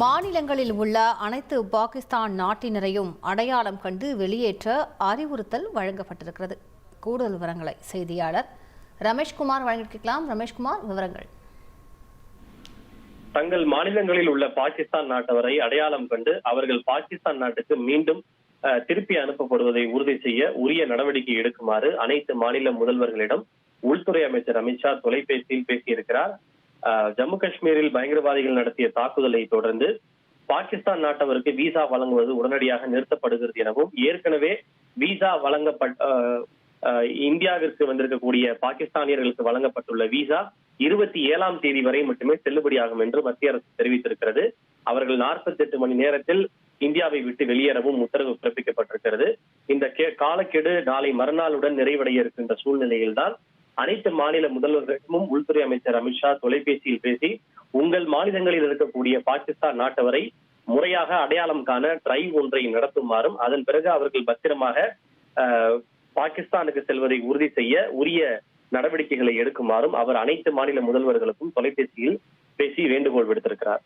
மாநிலங்களில் உள்ள அனைத்து பாகிஸ்தான் நாட்டினரையும் அடையாளம் கண்டு வெளியேற்ற அறிவுறுத்தல் வழங்கப்பட்டிருக்கிறது. கூடுதல் விவரங்களை செய்தியாளர் ரமேஷ்குமார் வழங்கியிருக்கலாம். ரமேஷ்குமார், விவரங்கள். தங்கள் மாநிலங்களில் உள்ள பாகிஸ்தான் நாட்டவரை அடையாளம் கண்டு அவர்கள் பாகிஸ்தான் நாட்டுக்கு மீண்டும் திருப்பி அனுப்பப்படுவதை உறுதி செய்ய உரிய நடவடிக்கை எடுக்குமாறு அனைத்து மாநில முதல்வர்களிடம் உள்துறை அமைச்சர் அமித்ஷா தொலைபேசியில் பேசியிருக்கிறார். ஜம்மு காஷ்மீரில் பயங்கரவாதிகள் நடத்திய தாக்குதலை தொடர்ந்து பாகிஸ்தான் நாட்டவருக்கு விசா வழங்குவது உடனடியாக நிறுத்தப்படுகிறது எனவும், ஏற்கனவே விசா இந்தியாவிற்கு வந்திருக்கக்கூடிய பாகிஸ்தானியர்களுக்கு வழங்கப்பட்டுள்ள விசா 27ஆம் தேதி வரை மட்டுமே செல்லுபடியாகும் என்று மத்திய அரசு தெரிவித்திருக்கிறது. அவர்கள் 48 மணி நேரத்தில் இந்தியாவை விட்டு வெளியேறவும் உத்தரவு பிறப்பிக்கப்பட்டிருக்கிறது. இந்த காலக்கெடு நாளை மறுநாளுடன் நிறைவடைய இருக்கின்ற சூழ்நிலையில்தான் அனைத்து மாநில முதல்வர்களும் உள்துறை அமைச்சர் அமித்ஷா தொலைபேசியில் பேசி உங்கள் மாநிலங்களில் இருக்கக்கூடிய பாகிஸ்தான் நாட்டவரை முறையாக அடையாளம் காண டிரைவ் ஒன்றை நடத்துமாறும், அதன் பிறகு அவர்கள் பத்திரமாக பாகிஸ்தானுக்கு செல்வதை உறுதி செய்ய உரிய நடவடிக்கைகளை எடுக்குமாறும் அவர் அனைத்து மாநில முதல்வர்களுக்கும் தொலைபேசியில் பேசி வேண்டுகோள் விடுத்திருக்கிறார்.